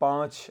5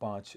5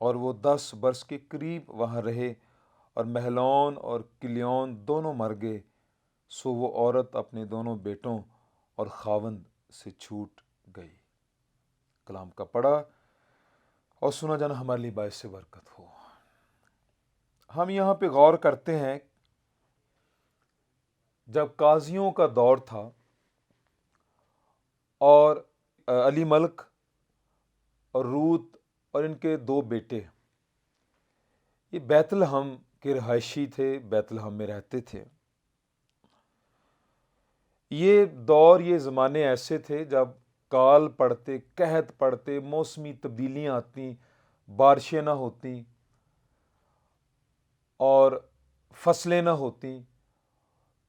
اور وہ 10 برس کے قریب وہاں رہے، اور مہلون اور کلیون دونوں مر گئے، سو وہ عورت اپنے دونوں بیٹوں اور خاوند سے چھوٹ گئی۔ کلام کا پڑھا اور سنا جانا ہمارے لیے باعث برکت ہو۔ ہم یہاں پہ غور کرتے ہیں، جب قاضیوں کا دور تھا اور علی ملک اور روت اور ان کے 2 بیٹے یہ بیت لحم کے رہائشی تھے، بیت لحم میں رہتے تھے۔ یہ دور، یہ زمانے ایسے تھے جب کال پڑتے، قحط پڑتے، موسمی تبدیلیاں آتی، بارشیں نہ ہوتی اور فصلیں نہ ہوتی،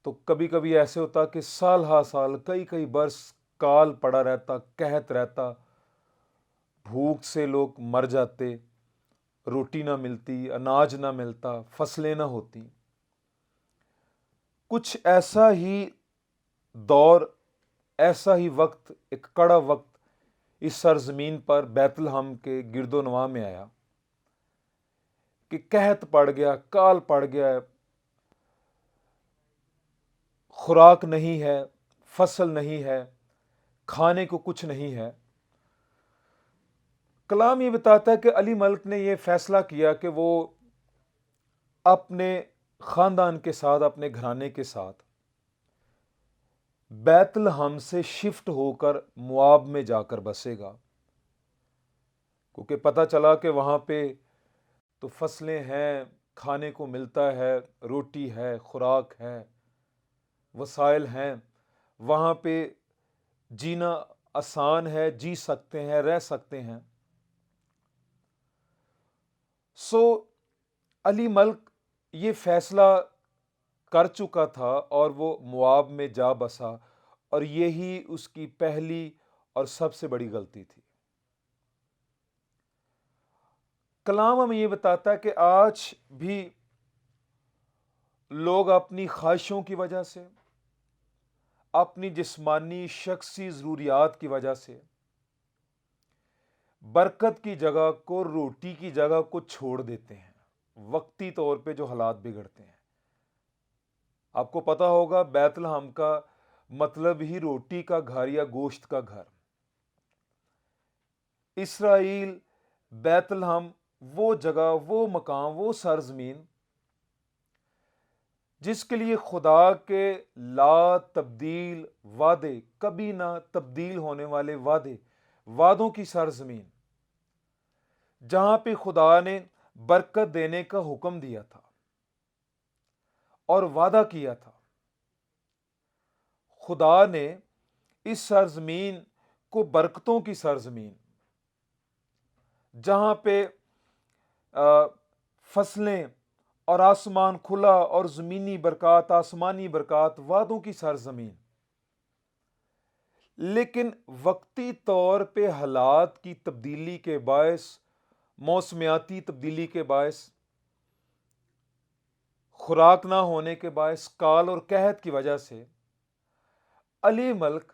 تو کبھی کبھی ایسے ہوتا کہ سال ہا سال، کئی برس کال پڑا رہتا، قحط رہتا، بھوک سے لوگ مر جاتے، روٹی نہ ملتی، اناج نہ ملتا، فصلیں نہ ہوتی۔ کچھ ایسا ہی دور، ایسا ہی وقت، ایک کڑا وقت اس سرزمین پر بیت لحم کے گرد و نواح میں آیا کہ قحط پڑ گیا، کال پڑ گیا، خوراک نہیں ہے، فصل نہیں ہے، کھانے کو کچھ نہیں ہے۔ کلام یہ بتاتا ہے کہ علی ملک نے یہ فیصلہ کیا کہ وہ اپنے خاندان کے ساتھ، اپنے گھرانے کے ساتھ بیت لحم سے شفٹ ہو کر مواب میں جا کر بسے گا، کیونکہ پتہ چلا کہ وہاں پہ تو فصلیں ہیں، کھانے کو ملتا ہے، روٹی ہے، خوراک ہے، وسائل ہیں، وہاں پہ جینا آسان ہے، جی سکتے ہیں، رہ سکتے ہیں۔ سو علی ملک یہ فیصلہ کر چکا تھا اور وہ مواب میں جا بسا، اور یہی اس کی پہلی اور سب سے بڑی غلطی تھی۔ کلام ہمیں یہ بتاتا ہے کہ آج بھی لوگ اپنی خواہشوں کی وجہ سے، اپنی جسمانی شخصی ضروریات کی وجہ سے برکت کی جگہ کو، روٹی کی جگہ کو چھوڑ دیتے ہیں، وقتی طور پہ جو حالات بگڑتے ہیں۔ آپ کو پتا ہوگا بیت لحم کا مطلب ہی روٹی کا گھر یا گوشت کا گھر۔ اسرائیل، بیت لحم، وہ جگہ، وہ مقام، وہ سرزمین جس کے لیے خدا کے لا تبدیل وعدے، کبھی نہ تبدیل ہونے والے وعدے، وعدوں کی سرزمین، جہاں پہ خدا نے برکت دینے کا حکم دیا تھا اور وعدہ کیا تھا۔ خدا نے اس سرزمین کو برکتوں کی سرزمین، جہاں پہ فصلیں اور آسمان کھلا اور زمینی برکات، آسمانی برکات، وعدوں کی سرزمین، لیکن وقتی طور پہ حالات کی تبدیلی کے باعث، موسمیاتی تبدیلی کے باعث، خوراک نہ ہونے کے باعث، کال اور قحط کی وجہ سے علی ملک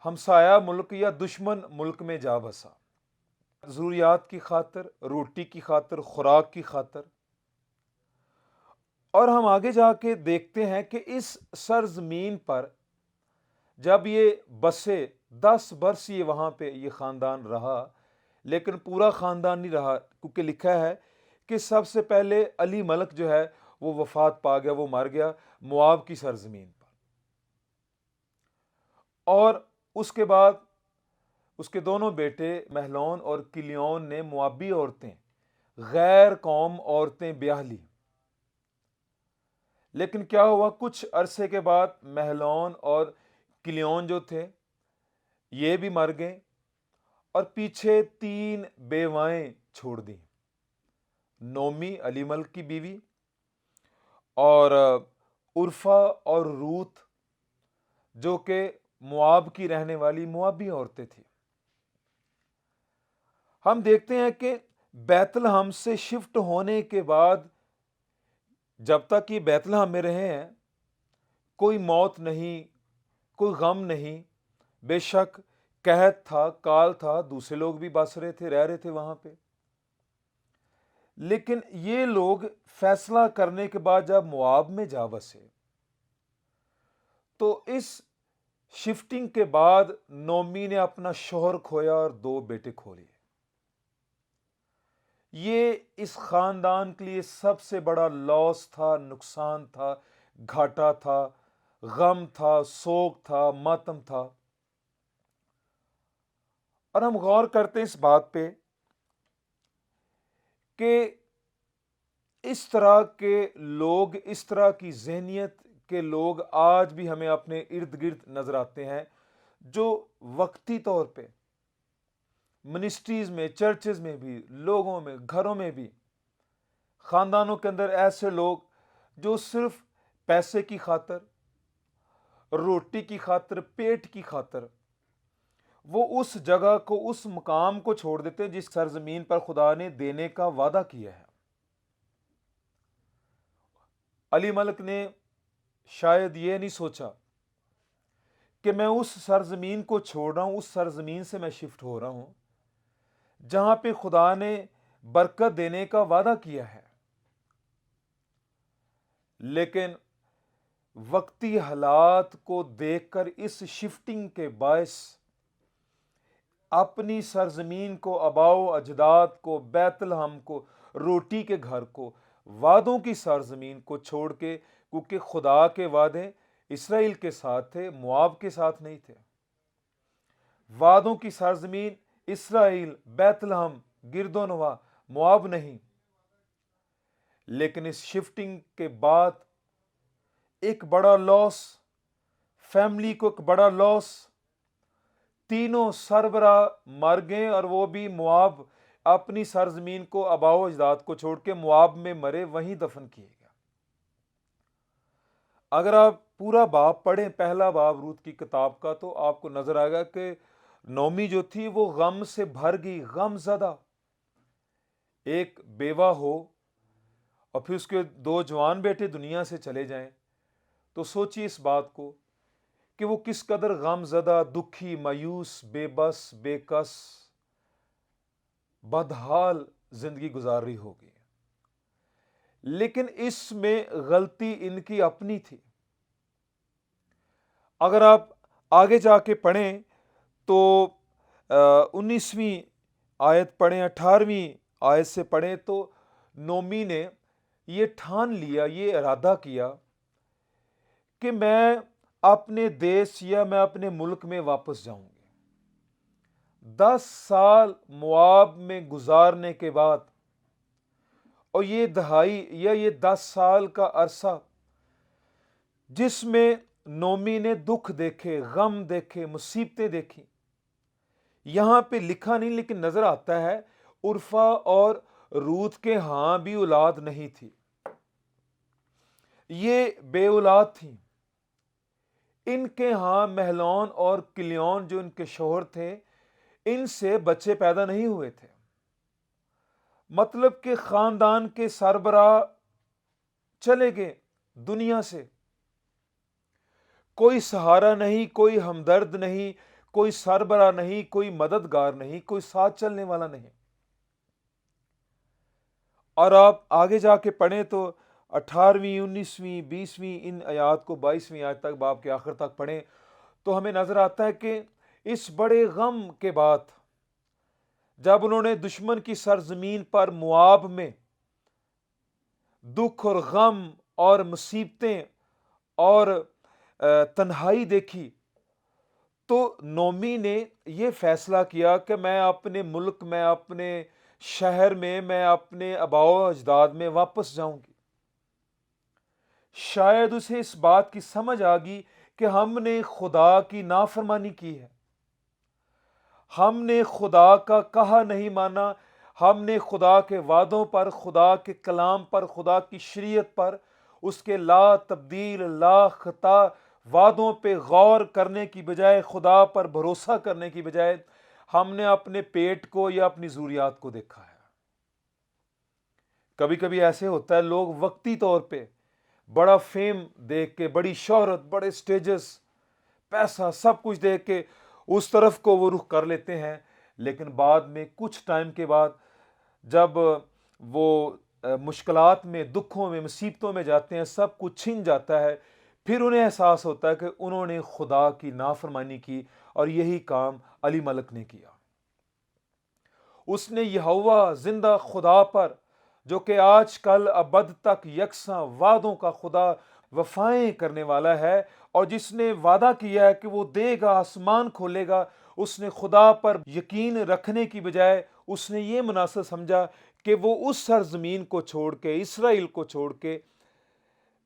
ہمسایہ ملک یا دشمن ملک میں جا بسا، ضروریات کی خاطر، روٹی کی خاطر، خوراک کی خاطر۔ اور ہم آگے جا کے دیکھتے ہیں کہ اس سرزمین پر جب یہ بسے، 10 برس یہ وہاں پہ یہ خاندان رہا، لیکن پورا خاندان نہیں رہا، کیونکہ لکھا ہے کہ سب سے پہلے علی ملک جو ہے وہ وفات پا گیا، وہ مر گیا مواب کی سرزمین پر، اور اس کے بعد اس کے دونوں بیٹے مہلون اور کلیون نے موابی عورتیں، غیر قوم عورتیں بیاہ لی۔ لیکن کیا ہوا، کچھ عرصے کے بعد مہلون اور کلیون جو تھے یہ بھی مر گئے، اور پیچھے 3 بیوائیں چھوڑ دیں، نومی علی ملک کی بیوی، اور عرفہ اور روت جو کہ مواب کی رہنے والی موابی عورتیں تھیں۔ ہم دیکھتے ہیں کہ بیت لحم سے شفٹ ہونے کے بعد جب تک یہ بیت لحم میں رہے ہیں، کوئی موت نہیں، کوئی غم نہیں۔ بے شک قحط تھا، کال تھا، دوسرے لوگ بھی بس رہے تھے، رہ رہے تھے وہاں پہ، لیکن یہ لوگ فیصلہ کرنے کے بعد جب مواب میں جا بسے تو اس شفٹنگ کے بعد نومی نے اپنا شوہر کھویا اور 2 بیٹے کھو لیے۔ یہ اس خاندان کے لیے سب سے بڑا لاس تھا، نقصان تھا، گھاٹا تھا، غم تھا، سوگ تھا، ماتم تھا۔ اور ہم غور کرتے ہیں اس بات پہ کہ اس طرح کے لوگ، اس طرح کی ذہنیت کے لوگ آج بھی ہمیں اپنے ارد گرد نظر آتے ہیں، جو وقتی طور پہ منسٹریز میں، چرچز میں بھی، لوگوں میں، گھروں میں بھی، خاندانوں کے اندر ایسے لوگ جو صرف پیسے کی خاطر، روٹی کی خاطر، پیٹ کی خاطر وہ اس جگہ کو، اس مقام کو چھوڑ دیتے ہیں جس سرزمین پر خدا نے دینے کا وعدہ کیا ہے۔ علی ملک نے شاید یہ نہیں سوچا کہ میں اس سرزمین کو چھوڑ رہا ہوں، اس سرزمین سے میں شفٹ ہو رہا ہوں جہاں پہ خدا نے برکت دینے کا وعدہ کیا ہے، لیکن وقتی حالات کو دیکھ کر اس شفٹنگ کے باعث اپنی سرزمین کو، آباء و اجداد کو، بیت لحم کو، روٹی کے گھر کو، وعدوں کی سرزمین کو چھوڑ کے، کیونکہ خدا کے وعدے اسرائیل کے ساتھ تھے، مواب کے ساتھ نہیں تھے۔ وعدوں کی سرزمین اسرائیل، بیت لحم، گرد و نواح، مواب نہیں۔ لیکن اس شفٹنگ کے بعد ایک بڑا لاس، فیملی کو ایک بڑا لاس، تینوں سربراہ مر گئے اور وہ بھی مواب، اپنی سرزمین کو، آباء و اجداد کو چھوڑ کے مواب میں مرے، وہیں دفن کیے گئے۔ اگر آپ پورا باب پڑھیں، پہلا باب روت کی کتاب کا، تو آپ کو نظر آئے گا کہ نومی جو تھی وہ غم سے بھر گئی، غم زدہ۔ ایک بیوہ ہو اور پھر اس کے 2 جوان بیٹے دنیا سے چلے جائیں، تو سوچیے اس بات کو کہ وہ کس قدر غم زدہ، دکھی، مایوس، بے بس، بے کس، بدحال زندگی گزار رہی ہوگی۔ لیکن اس میں غلطی ان کی اپنی تھی۔ اگر آپ آگے جا کے پڑھیں تو 19ویں آیت پڑھیں، 18ویں آیت سے پڑھیں، تو نومی نے یہ ٹھان لیا، یہ ارادہ کیا کہ میں اپنے دیس یا میں اپنے ملک میں واپس جاؤں گی۔ 10 سال مواب میں گزارنے کے بعد، اور یہ دہائی یا یہ 10 سال کا عرصہ جس میں نومی نے دکھ دیکھے، غم دیکھے، مصیبتیں دیکھی، یہاں پہ لکھا نہیں لیکن نظر آتا ہے عرفہ اور روت کے ہاں بھی اولاد نہیں تھی، یہ بے اولاد تھیں۔ ان کے ہاں مہلون اور کلیون جو ان کے شوہر تھے، ان سے بچے پیدا نہیں ہوئے تھے۔ مطلب کہ خاندان کے سربراہ چلے گئے دنیا سے، کوئی سہارا نہیں، کوئی ہمدرد نہیں، کوئی سربراہ نہیں، کوئی مددگار نہیں، کوئی ساتھ چلنے والا نہیں۔ اور آپ آگے جا کے پڑھیں تو 18ویں، 19ویں، 20ویں ان آیات کو 22ویں آیت تک، باب کے آخر تک پڑھیں تو ہمیں نظر آتا ہے کہ اس بڑے غم کے بعد جب انہوں نے دشمن کی سرزمین پر مواب میں دکھ اور غم اور مصیبتیں اور تنہائی دیکھی، تو نومی نے یہ فیصلہ کیا کہ میں اپنے ملک میں، اپنے شہر میں اپنے آباء و اجداد میں واپس جاؤں گی۔ شاید اسے اس بات کی سمجھ آ گئی کہ ہم نے خدا کی نافرمانی کی ہے، ہم نے خدا کا کہا نہیں مانا، ہم نے خدا کے وعدوں پر، خدا کے کلام پر، خدا کی شریعت پر، اس کے لا تبدیل، لا خطا وعدوں پہ غور کرنے کی بجائے، خدا پر بھروسہ کرنے کی بجائے ہم نے اپنے پیٹ کو یا اپنی ضروریات کو دیکھا ہے۔ کبھی کبھی ایسے ہوتا ہے، لوگ وقتی طور پہ بڑا فیم دیکھ کے، بڑی شہرت، بڑے سٹیجز، پیسہ، سب کچھ دیکھ کے اس طرف کو وہ رخ کر لیتے ہیں، لیکن بعد میں کچھ ٹائم کے بعد جب وہ مشکلات میں، دکھوں میں، مصیبتوں میں جاتے ہیں، سب کچھ چھن جاتا ہے، پھر انہیں احساس ہوتا ہے کہ انہوں نے خدا کی نافرمانی کی، اور یہی کام علی ملک نے کیا۔ اس نے یہوہ زندہ خدا پر، جو کہ آج کل ابد تک یکساں وعدوں کا خدا، وفائیں کرنے والا ہے، اور جس نے وعدہ کیا ہے کہ وہ دے گا، آسمان کھولے گا، اس نے خدا پر یقین رکھنے کی بجائے اس نے یہ مناسب سمجھا کہ وہ اس سرزمین کو چھوڑ کے، اسرائیل کو چھوڑ کے،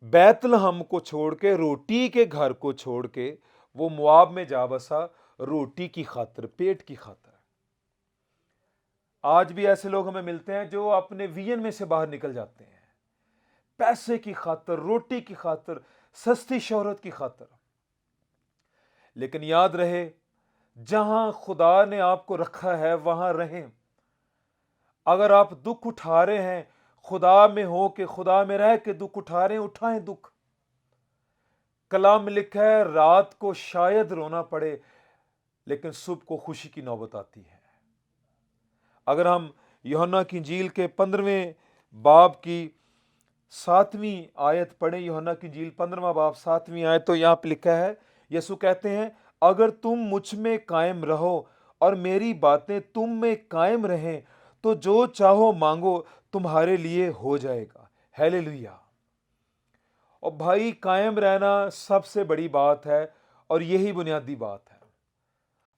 بیت لحم کو چھوڑ کے، روٹی کے گھر کو چھوڑ کے وہ مواب میں جا بسا، روٹی کی خاطر، پیٹ کی خاطر۔ آج بھی ایسے لوگ ہمیں ملتے ہیں جو اپنے ویژن میں سے باہر نکل جاتے ہیں، پیسے کی خاطر، روٹی کی خاطر، سستی شہرت کی خاطر۔ لیکن یاد رہے، جہاں خدا نے آپ کو رکھا ہے وہاں رہیں۔ اگر آپ دکھ اٹھا رہے ہیں، خدا میں ہو کے، خدا میں رہ کے دکھ اٹھا رہے ہیں، اٹھائیں دکھ۔ کلام میں لکھا ہے رات کو شاید رونا پڑے، لیکن صبح کو خوشی کی نوبت آتی ہے۔ اگر ہم یوحنا کی انجیل کے 15ویں باب کی 7ویں آیت پڑھیں، یوحنا کی انجیل 15واں باب 7ویں آیت، تو یہاں پہ لکھا ہے، یسوع کہتے ہیں، اگر تم مجھ میں قائم رہو اور میری باتیں تم میں قائم رہیں تو جو چاہو مانگو تمہارے لیے ہو جائے گا۔ ہیلیلویا۔ اور بھائی، قائم رہنا سب سے بڑی بات ہے، اور یہی بنیادی بات ہے۔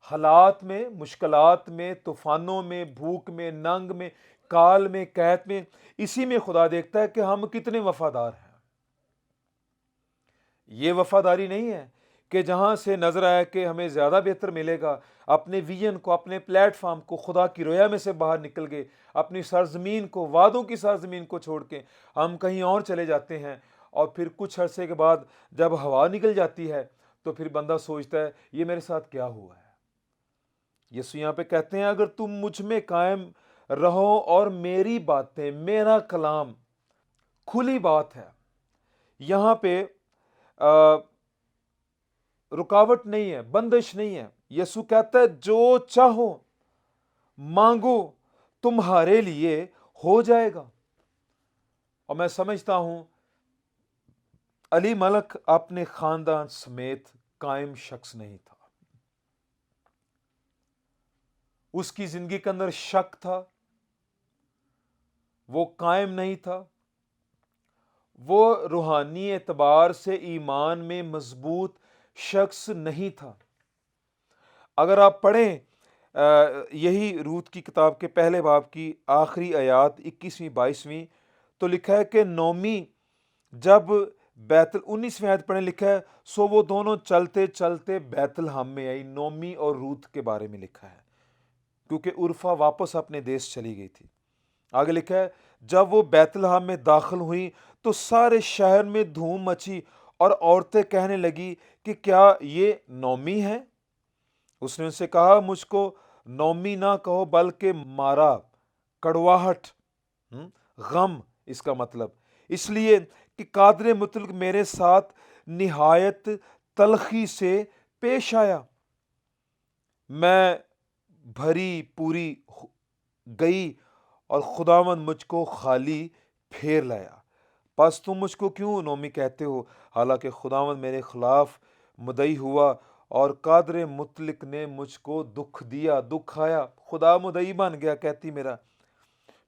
حالات میں، مشکلات میں، طوفانوں میں، بھوک میں، ننگ میں، کال میں، قحط میں، اسی میں خدا دیکھتا ہے کہ ہم کتنے وفادار ہیں۔ یہ وفاداری نہیں ہے کہ جہاں سے نظر آیا کہ ہمیں زیادہ بہتر ملے گا، اپنے ویژن کو، اپنے پلیٹ فارم کو، خدا کی رویا میں سے باہر نکل گئے، اپنی سرزمین کو، وعدوں کی سرزمین کو چھوڑ کے ہم کہیں اور چلے جاتے ہیں، اور پھر کچھ عرصے کے بعد جب ہوا نکل جاتی ہے تو پھر بندہ سوچتا ہے یہ میرے ساتھ کیا ہوا ہے۔ یسوع یہاں پہ کہتے ہیں، اگر تم مجھ میں قائم رہو اور میری باتیں، میرا کلام، کھلی بات ہے، یہاں پہ رکاوٹ نہیں ہے، بندش نہیں ہے۔ یسوع کہتا ہے جو چاہو مانگو تمہارے لیے ہو جائے گا۔ اور میں سمجھتا ہوں علی ملک اپنے خاندان سمیت قائم شخص نہیں تھا۔ اس کی زندگی کے اندر شک تھا، وہ قائم نہیں تھا، وہ روحانی اعتبار سے ایمان میں مضبوط شخص نہیں تھا۔ اگر آپ پڑھیں یہی روت کی کتاب کے پہلے باب کی آخری آیات 21ویں 22ویں، تو لکھا ہے کہ نومی جب 19ویں آیت پڑھیں، لکھا ہے، سو وہ دونوں چلتے چلتے بیت لحم میں آئی۔ نومی اور روت کے بارے میں لکھا ہے، کیونکہ عرفا واپس اپنے دیش چلی گئی تھی۔ آگے لکھا ہے، جب وہ بیت لحم میں داخل ہوئی تو سارے شہر میں دھوم مچی، اور عورتیں کہنے لگی کہ کیا یہ نومی ہے؟ اس نے ان سے کہا، مجھ کو نومی نہ کہو، بلکہ مارا، کڑواہٹ، غم، اس کا مطلب، اس لیے کہ قادر مطلق میرے ساتھ نہایت تلخی سے پیش آیا۔ میں بھری پوری گئی اور خداوند مجھ کو خالی پھیر لایا۔ پس تم مجھ کو کیوں نومی کہتے ہو، حالانکہ خداوند میرے خلاف مدعی ہوا اور قادر مطلق نے مجھ کو دکھ دیا، دکھ آیا۔ خدا مدعی بن گیا، کہتی میرا،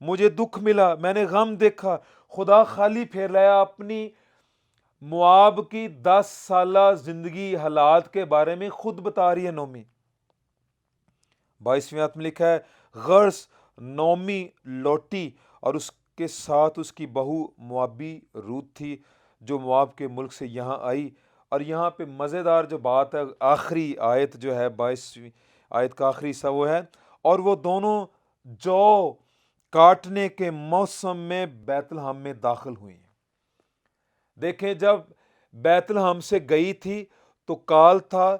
مجھے دکھ ملا، میں نے غم دیکھا، خدا خالی پھیر لایا۔ اپنی مواب کی 10 سالہ زندگی، حالات کے بارے میں خود بتا رہی ہے نومی۔ 22ویں آیت میں لکھا ہے، غرض نومی لوٹی اور اس کے ساتھ اس کی بہو موابی روت تھی، جو مواب کے ملک سے یہاں آئی۔ اور یہاں پہ مزیدار جو بات ہے، آخری آیت جو ہے 22ویں آیت کا آخری حصہ، وہ ہے، اور وہ دونوں جو کاٹنے کے موسم میں بیت لحم میں داخل ہوئی۔ دیکھیں، جب بیت لحم سے گئی تھی تو کال تھا،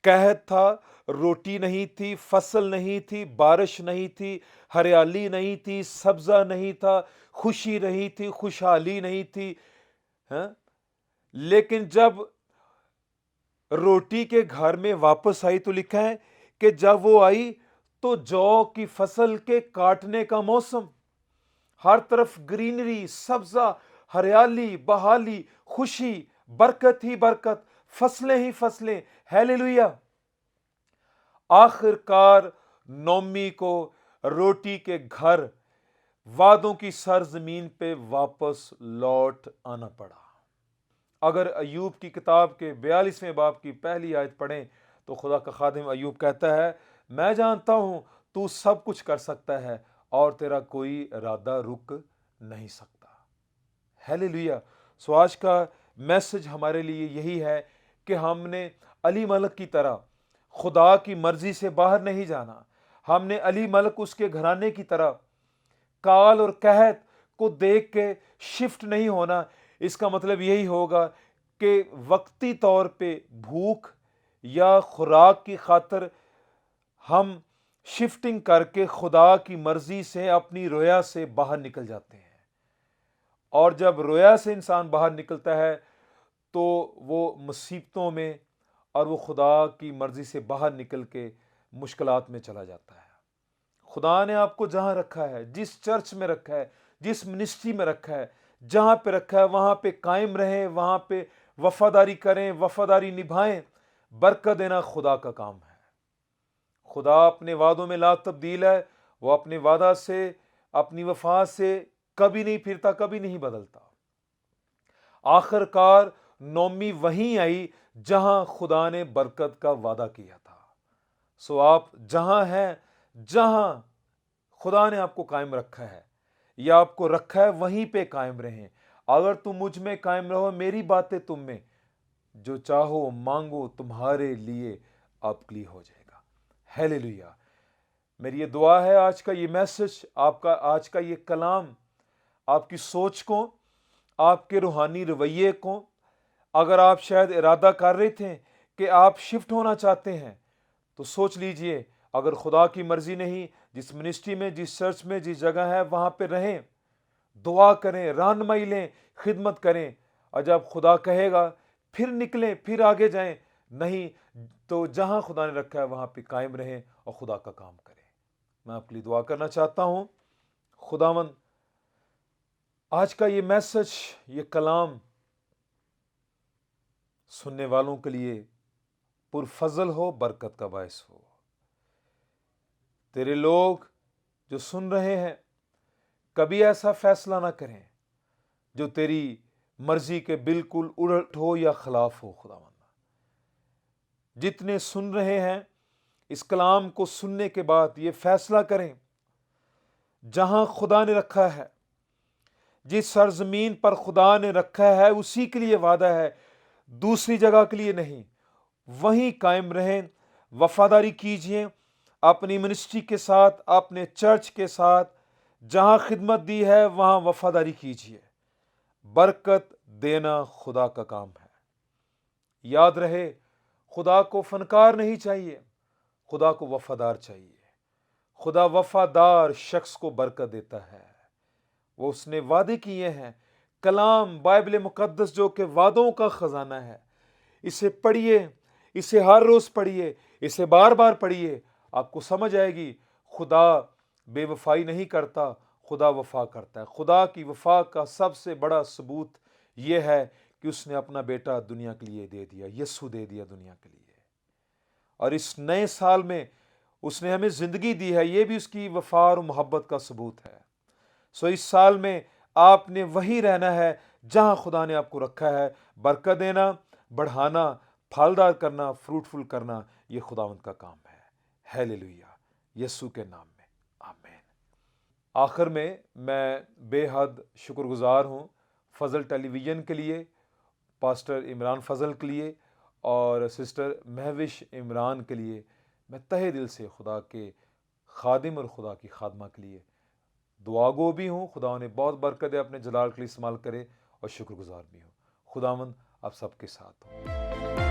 قحط تھا، روٹی نہیں تھی، فصل نہیں تھی، بارش نہیں تھی، ہریالی نہیں تھی، سبزہ نہیں تھا، خوشی نہیں تھی، خوشحالی نہیں تھی، لیکن جب روٹی کے گھر میں واپس آئی تو لکھا ہے کہ جب وہ آئی تو جو کی فصل کے کاٹنے کا موسم، ہر طرف گرینری، سبزہ، ہریالی، بحالی، خوشی، برکت ہی برکت، فصلیں ہی فصلیں. ہیلیلویا. آخر کار نومی کو روٹی کے گھر، وعدوں کی سرزمین پہ واپس لوٹ آنا پڑا. اگر ایوب کی کتاب کے 42ویں باب کی پہلی آیت پڑھیں تو خدا کا خادم ایوب کہتا ہے، میں جانتا ہوں تو سب کچھ کر سکتا ہے اور تیرا کوئی ارادہ رک نہیں سکتا. ہیلیلویا. سو آج کا میسج ہمارے لیے یہی ہے کہ ہم نے علی ملک کی طرح خدا کی مرضی سے باہر نہیں جانا. ہم نے علی ملک اس کے گھرانے کی طرح کال اور قحط کو دیکھ کے شفٹ نہیں ہونا. اس کا مطلب یہی ہوگا کہ وقتی طور پہ بھوک یا خوراک کی خاطر ہم شفٹنگ کر کے خدا کی مرضی سے، اپنی رویا سے باہر نکل جاتے ہیں. اور جب رویا سے انسان باہر نکلتا ہے تو وہ مصیبتوں میں اور وہ خدا کی مرضی سے باہر نکل کے مشکلات میں چلا جاتا ہے. خدا نے آپ کو جہاں رکھا ہے، جس چرچ میں رکھا ہے، جس منسٹری میں رکھا ہے، جہاں پہ رکھا ہے وہاں پہ قائم رہیں، وہاں پہ وفاداری کریں، وفاداری نبھائیں. برکت دینا خدا کا کام ہے. خدا اپنے وعدوں میں لا تبدیل ہے. وہ اپنے وعدہ سے، اپنی وفا سے کبھی نہیں پھرتا، کبھی نہیں بدلتا. آخر کار نومی وہیں آئی جہاں خدا نے برکت کا وعدہ کیا تھا. سو آپ جہاں ہیں، جہاں خدا نے آپ کو قائم رکھا ہے یا آپ کو رکھا ہے، وہیں پہ قائم رہیں. اگر تم مجھ میں قائم رہو، میری باتیں تم میں، جو چاہو مانگو تمہارے لیے آپ کے لیے ہو جائے گا. ہیلیلویا. میری یہ دعا ہے آج کا یہ میسج، آپ کا آج کا یہ کلام آپ کی سوچ کو، آپ کے روحانی رویے کو، اگر آپ شاید ارادہ کر رہے تھے کہ آپ شفٹ ہونا چاہتے ہیں تو سوچ لیجئے. اگر خدا کی مرضی نہیں، جس منسٹری میں، جس چرچ میں، جس جگہ ہے وہاں پہ رہیں، دعا کریں، رہنمائی لیں، خدمت کریں. اور جب خدا کہے گا پھر نکلیں، پھر آگے جائیں. نہیں تو جہاں خدا نے رکھا ہے وہاں پہ قائم رہیں اور خدا کا کام کریں. میں آپ کے لیے دعا کرنا چاہتا ہوں. خداوند آج کا یہ میسج، یہ کلام سننے والوں کے لیے پرفضل ہو، برکت کا باعث ہو. تیرے لوگ جو سن رہے ہیں کبھی ایسا فیصلہ نہ کریں جو تیری مرضی کے بالکل الٹ ہو یا خلاف ہو. خداوند جتنے سن رہے ہیں اس کلام کو سننے کے بعد یہ فیصلہ کریں، جہاں خدا نے رکھا ہے، جس سرزمین پر خدا نے رکھا ہے اسی کے لیے وعدہ ہے، دوسری جگہ کے لیے نہیں. وہیں قائم رہیں، وفاداری کیجئے اپنی منسٹری کے ساتھ، اپنے چرچ کے ساتھ. جہاں خدمت دی ہے وہاں وفاداری کیجئے. برکت دینا خدا کا کام ہے. یاد رہے، خدا کو فنکار نہیں چاہیے، خدا کو وفادار چاہیے. خدا وفادار شخص کو برکت دیتا ہے. وہ اس نے وعدے کیے ہیں. کلام بائبل مقدس جو کہ وعدوں کا خزانہ ہے، اسے پڑھیے، اسے ہر روز پڑھیے، اسے بار بار پڑھیے. آپ کو سمجھ آئے گی خدا بے وفائی نہیں کرتا، خدا وفا کرتا ہے. خدا کی وفا کا سب سے بڑا ثبوت یہ ہے کہ اس نے اپنا بیٹا دنیا کے لیے دے دیا، یسوع دے دیا دنیا کے لیے. اور اس نئے سال میں اس نے ہمیں زندگی دی ہے، یہ بھی اس کی وفا اور محبت کا ثبوت ہے. سو اس سال میں آپ نے وہی رہنا ہے جہاں خدا نے آپ کو رکھا ہے. برکت دینا، بڑھانا، پھلدار کرنا، فروٹفل کرنا، یہ خداوند کا کام ہے. ہیلیلویا. یسوع کے نام میں آمین. آخر میں بے حد شکر گزار ہوں فضل ٹیلی ویژن کے لیے، پاسٹر عمران فضل کے لیے اور سسٹر مہوش عمران کے لیے. میں تہہ دل سے خدا کے خادم اور خدا کی خادمہ کے لیے دعا گو بھی ہوں. خدا انہیں بہت برکت دے، اپنے جلال کے لیے استعمال کرے، اور شکر گزار بھی ہوں. خداوند آپ سب کے ساتھ ہوں.